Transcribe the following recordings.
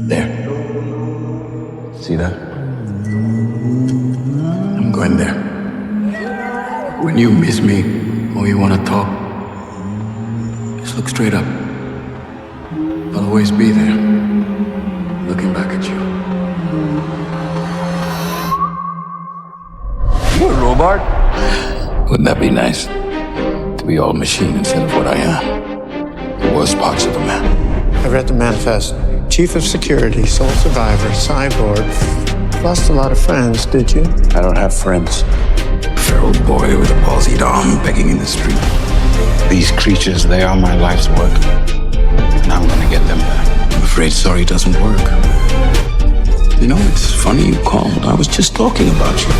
There. See that? I'm going there. When you miss me or you want to talk, just look straight up. I'll always be there, looking back at you. You a robot? Wouldn't that be nice? To be all machine instead of what I am. The worst parts of a man. I read the manifest. Chief of Security, sole survivor, cyborg. Lost a lot of friends, did you? I don't have friends. Feral boy with a palsied arm begging in the street. These creatures, they are my life's work. And I'm gonna get them back. I'm afraid sorry doesn't work. You know, it's funny you called. I was just talking about you.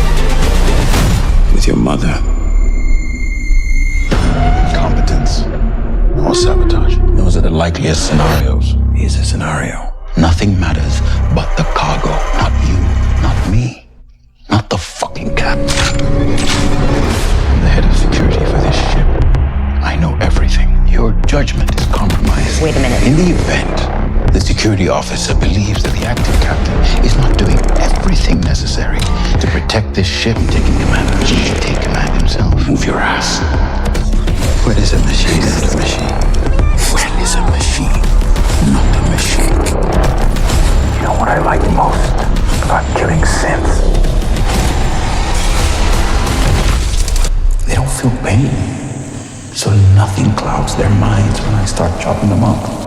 With your mother. Incompetence. Or sabotage. Those are the likeliest scenarios. Here's a scenario. Nothing matters but the cargo. Not you, not me, not the fucking captain. I'm the head of security for this ship. I know everything. Your judgment is compromised. Wait a minute. In the event the security officer believes that the active captain is not doing everything necessary to protect this ship and taking command, he should take command himself. Move your ass. Where is a machine? Is it a machine? Where is a machine? Not a machine. You know what I like most about killing synths? They don't feel pain. So nothing clouds their minds when I start chopping them up.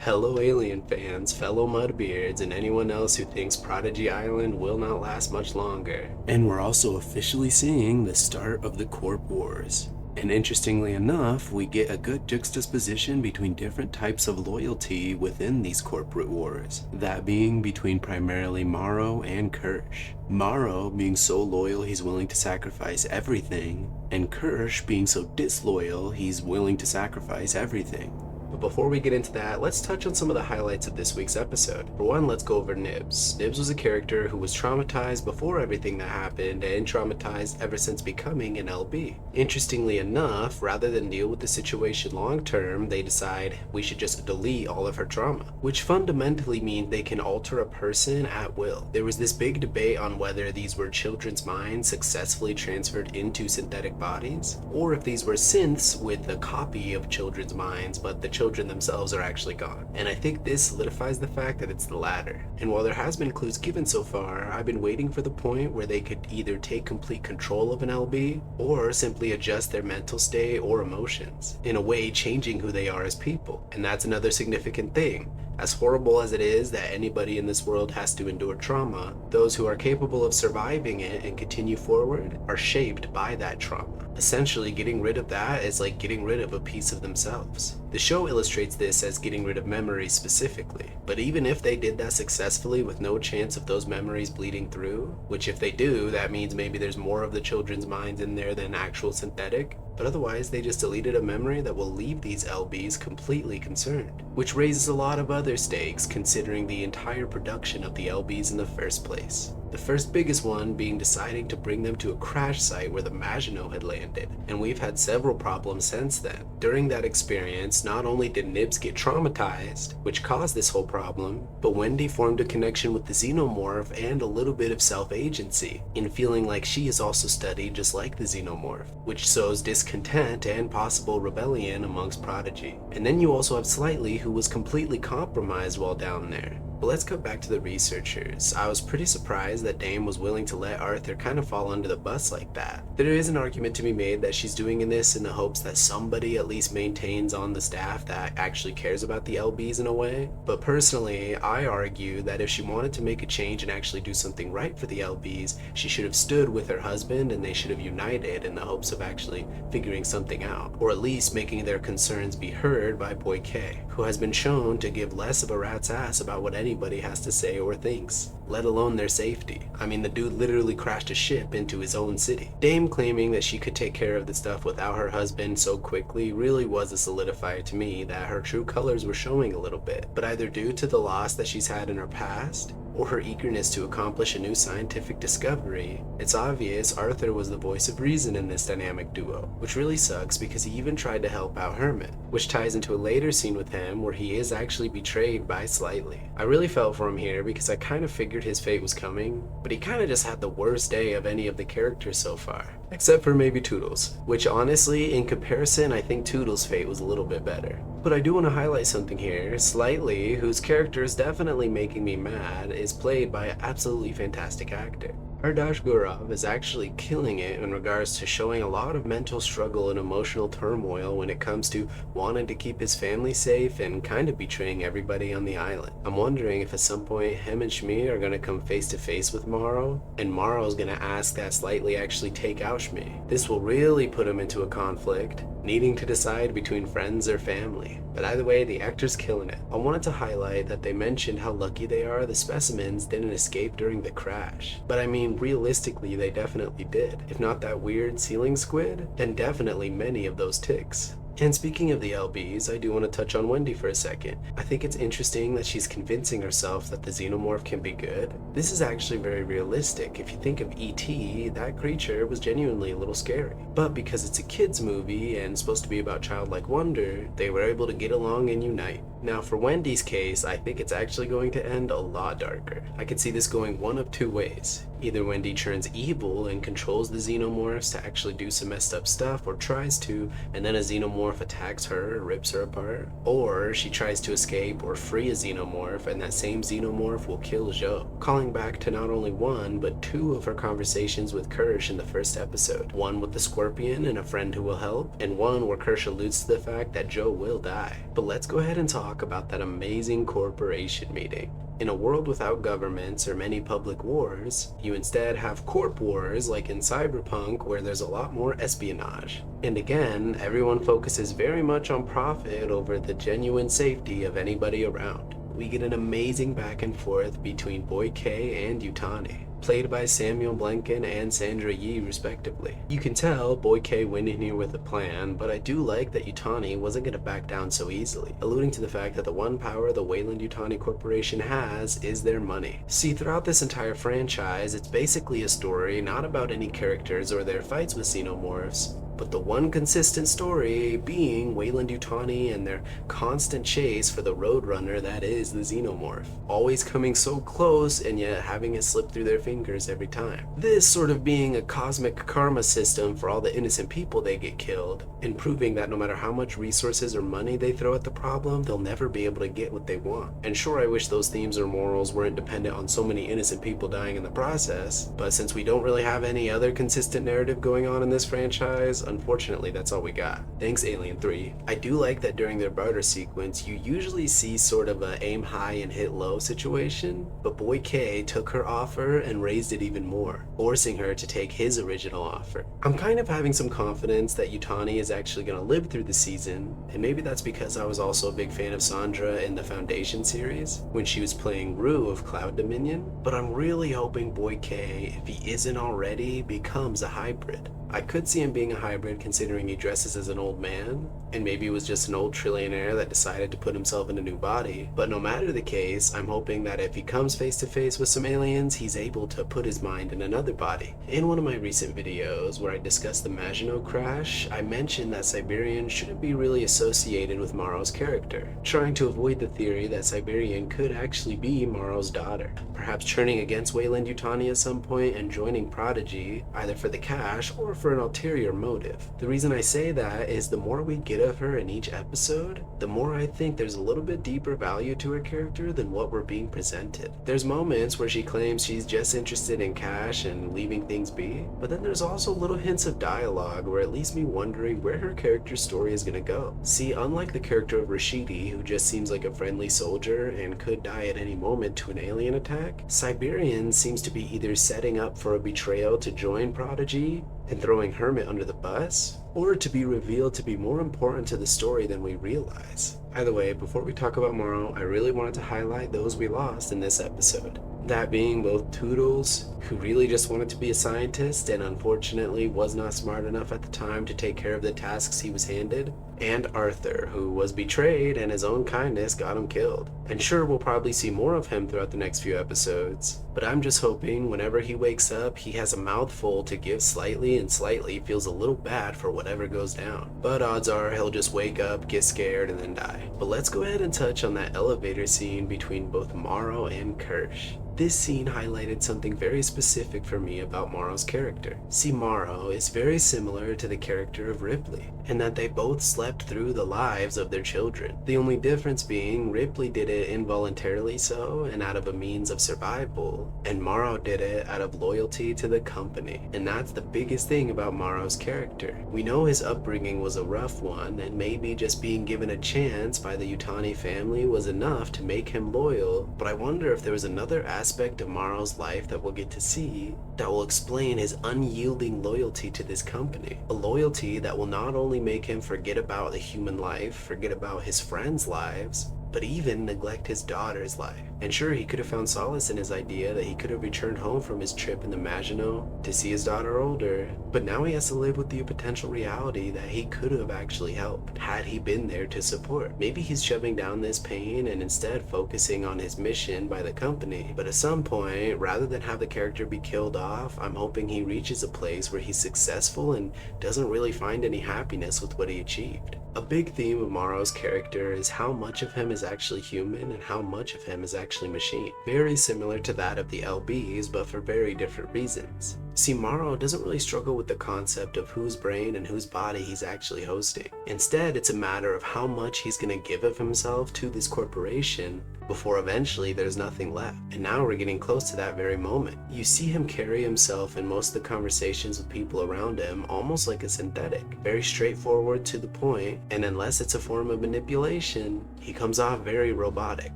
Hello Alien fans, fellow Mudbeards, and anyone else who thinks Prodigy Island will not last much longer. And we're also officially seeing the start of the Corp Wars. And interestingly enough, we get a good juxtaposition between different types of loyalty within these corporate wars. That being between primarily Marrow and Kirsh. Marrow being so loyal he's willing to sacrifice everything, and Kirsh being so disloyal he's willing to sacrifice everything. But before we get into that, let's touch on some of the highlights of this week's episode. For one, let's go over Nibs. Nibs was a character who was traumatized before everything that happened and traumatized ever since becoming an LB. Interestingly enough, rather than deal with the situation long term, they decide we should just delete all of her trauma, which fundamentally means they can alter a person at will. There was this big debate on whether these were children's minds successfully transferred into synthetic bodies, or if these were synths with a copy of children's minds, but the children themselves are actually gone. And I think this solidifies the fact that it's the latter. And while there has been clues given so far, I've been waiting for the point where they could either take complete control of an LB or simply adjust their mental state or emotions, in a way changing who they are as people. And that's another significant thing. As horrible as it is that anybody in this world has to endure trauma, those who are capable of surviving it and continue forward are shaped by that trauma. Essentially, getting rid of that is like getting rid of a piece of themselves. The show illustrates this as getting rid of memories specifically, but even if they did that successfully with no chance of those memories bleeding through, which if they do, that means maybe there's more of the children's minds in there than actual synthetic, but otherwise they just deleted a memory that will leave these LBs completely concerned, which raises a lot of other stakes considering the entire production of the LBs in the first place. The first biggest one being deciding to bring them to a crash site where the Maginot had landed, and we've had several problems since then. During that experience, not only did Nibs get traumatized, which caused this whole problem, but Wendy formed a connection with the Xenomorph and a little bit of self-agency, in feeling like she is also studied just like the Xenomorph, which sows discontent and possible rebellion amongst Prodigy. And then you also have Slightly, who was completely compromised while down there. But let's go back to the researchers. I was pretty surprised that Dame was willing to let Arthur kind of fall under the bus like that. There is an argument to be made that she's doing this in the hopes that somebody at least maintains on the staff that actually cares about the LBs in a way. But personally, I argue that if she wanted to make a change and actually do something right for the LBs, she should have stood with her husband and they should have united in the hopes of actually figuring something out, or at least making their concerns be heard by Boy K, who has been shown to give less of a rat's ass about what any anybody has to say or thinks, let alone their safety. I mean, the dude literally crashed a ship into his own city. Dame claiming that she could take care of the stuff without her husband so quickly really was a solidifier to me that her true colors were showing a little bit, but either due to the loss that she's had in her past, or her eagerness to accomplish a new scientific discovery, it's obvious Arthur was the voice of reason in this dynamic duo, which really sucks because he even tried to help out Herman, which ties into a later scene with him where he is actually betrayed by Slightly. I really felt for him here because I kind of figured his fate was coming, but he kind of just had the worst day of any of the characters so far, except for maybe Toodles, which honestly, in comparison, I think Toodles' fate was a little bit better. But I do want to highlight something here. Slightly, whose character is definitely making me mad, is played by an absolutely fantastic actor. Ardash Gurov is actually killing it in regards to showing a lot of mental struggle and emotional turmoil when it comes to wanting to keep his family safe and kind of betraying everybody on the island. I'm wondering if at some point him and Shmi are going to come face to face with Marrow, and Marrow is going to ask that Slightly actually take out Shmi. This will really put him into a conflict, needing to decide between friends or family. But either way, the actor's killing it. I wanted to highlight that they mentioned how lucky they are the specimens didn't escape during the crash. But I mean, realistically, they definitely did. If not that weird ceiling squid, then definitely many of those ticks. And speaking of the LBs, I do want to touch on Wendy for a second. I think it's interesting that she's convincing herself that the Xenomorph can be good. This is actually very realistic. If you think of E.T., that creature was genuinely a little scary. But because it's a kid's movie and supposed to be about childlike wonder, they were able to get along and unite. Now for Wendy's case, I think it's actually going to end a lot darker. I could see this going one of two ways. Either Wendy turns evil and controls the Xenomorphs to actually do some messed up stuff, or tries to, and then a Xenomorph attacks her or rips her apart. Or she tries to escape or free a Xenomorph, and that same Xenomorph will kill Joe, calling back to not only one, but two of her conversations with Kirsh in the first episode. One with the Scorpion and a friend who will help, and one where Kirsh alludes to the fact that Joe will die. But let's go ahead and talk about that amazing corporation meeting. In a world without governments or many public wars, you instead have corp wars like in Cyberpunk, where there's a lot more espionage. And again, everyone focuses very much on profit over the genuine safety of anybody around. We get an amazing back and forth between Boy K and Yutani, played by Samuel Blanken and Sandra Yee respectively. You can tell Boy K went in here with a plan, but I do like that Yutani wasn't going to back down so easily, alluding to the fact that the one power the Weyland Yutani Corporation has is their money. See, throughout this entire franchise, it's basically a story not about any characters or their fights with Xenomorphs, but the one consistent story being Weyland Yutani and their constant chase for the Roadrunner that is the Xenomorph, always coming so close and yet having it slip through their fingers every time. This sort of being a cosmic karma system for all the innocent people they get killed, and proving that no matter how much resources or money they throw at the problem, they'll never be able to get what they want. And sure, I wish those themes or morals weren't dependent on so many innocent people dying in the process, but since we don't really have any other consistent narrative going on in this franchise, unfortunately, that's all we got. Thanks, Alien 3. I do like that during their barter sequence, you usually see sort of a aim high and hit low situation, but Boy K took her offer and raised it even more, forcing her to take his original offer. I'm kind of having some confidence that Yutani is actually going to live through the season, and maybe that's because I was also a big fan of Sandra in the Foundation series, when she was playing Rue of Cloud Dominion, but I'm really hoping Boy K, if he isn't already, becomes a hybrid. I could see him being a hybrid considering he dresses as an old man, and maybe he was just an old trillionaire that decided to put himself in a new body. But no matter the case, I'm hoping that if he comes face to face with some aliens, he's able to put his mind in another body. In one of my recent videos where I discussed the Maginot crash, I mentioned that Siberian shouldn't be really associated with Marrow's character, trying to avoid the theory that Siberian could actually be Marrow's daughter, perhaps turning against Weyland Yutani at some point and joining Prodigy, either for the cash or for an ulterior motive. The reason I say that is the more we get of her in each episode, the more I think there's a little bit deeper value to her character than what we're being presented. There's moments where she claims she's just interested in cash and leaving things be, but then there's also little hints of dialogue where it leaves me wondering where her character's story is gonna go. See, unlike the character of Rashidi, who just seems like a friendly soldier and could die at any moment to an alien attack, Siberian seems to be either setting up for a betrayal to join Prodigy, and throwing Hermit under the bus, or to be revealed to be more important to the story than we realize. Either way, before we talk about Marrow, I really wanted to highlight those we lost in this episode. That being both Toodles, who really just wanted to be a scientist and unfortunately was not smart enough at the time to take care of the tasks he was handed, and Arthur, who was betrayed and his own kindness got him killed. And sure, we'll probably see more of him throughout the next few episodes, but I'm just hoping whenever he wakes up, he has a mouthful to give slightly and slightly feels a little bad for whatever goes down. But odds are he'll just wake up, get scared, and then die. But let's go ahead and touch on that elevator scene between both Marrow and Kirsh. This scene highlighted something very specific for me about Marrow's character. See, Marrow is very similar to the character of Ripley, in that they both slept through the lives of their children. The only difference being Ripley did it involuntarily so and out of a means of survival, and Marrow did it out of loyalty to the company. And that's the biggest thing about Marrow's character. We know his upbringing was a rough one, and maybe just being given a chance by the Yutani family was enough to make him loyal, but I wonder if there was another aspect of Marrow's life that we'll get to see that will explain his unyielding loyalty to this company. A loyalty that will not only make him forget about the human life, forget about his friends' lives, but even neglect his daughter's life. And sure, he could have found solace in his idea that he could have returned home from his trip in the Maginot to see his daughter older, but now he has to live with the potential reality that he could have actually helped had he been there to support. Maybe he's shoving down this pain and instead focusing on his mission by the company, but at some point, rather than have the character be killed off, I'm hoping he reaches a place where he's successful and doesn't really find any happiness with what he achieved. A big theme of Marrow's character is how much of him is actually human and how much of him is actually machine. Very similar to that of the LBs, but for very different reasons. See, Marrow doesn't really struggle with the concept of whose brain and whose body he's actually hosting. Instead, it's a matter of how much he's going to give of himself to this corporation before eventually there's nothing left. And now we're getting close to that very moment. You see him carry himself in most of the conversations with people around him almost like a synthetic. Very straightforward, to the point, and unless it's a form of manipulation, he comes off very robotic.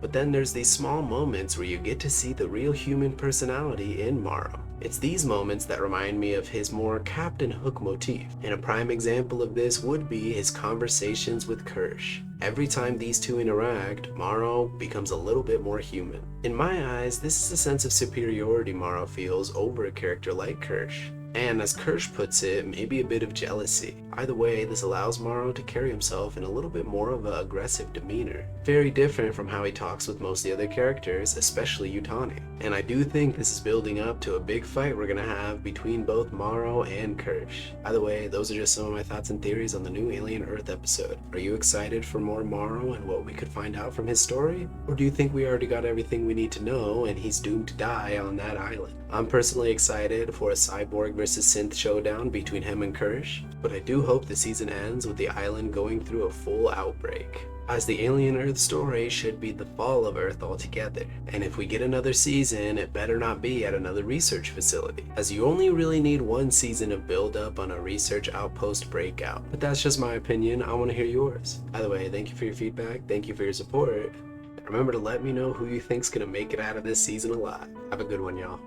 But then there's these small moments where you get to see the real human personality in Marrow. It's these moments that remind me of his more Captain Hook motif, and a prime example of this would be his conversations with Kirsh. Every time these two interact, Marrow becomes a little bit more human. In my eyes, this is a sense of superiority Marrow feels over a character like Kirsh. And as Kirsh puts it, maybe a bit of jealousy. Either way, this allows Marrow to carry himself in a little bit more of an aggressive demeanor. Very different from how he talks with most of the other characters, especially Yutani. And I do think this is building up to a big fight we're gonna have between both Marrow and Kirsh. Either way, those are just some of my thoughts and theories on the new Alien Earth episode. Are you excited for more Marrow and what we could find out from his story? Or do you think we already got everything we need to know and he's doomed to die on that island? I'm personally excited for a cyborg versus synth showdown between him and Kirsh, but I do hope the season ends with the island going through a full outbreak, as the Alien Earth story should be the fall of Earth altogether. And if we get another season, it better not be at another research facility, as you only really need one season of build-up on a research outpost breakout. But that's just my opinion. I want to hear yours. Either way, thank you for your feedback, thank you for your support. Remember to let me know who you think's gonna make it out of this season alive. Have a good one, y'all.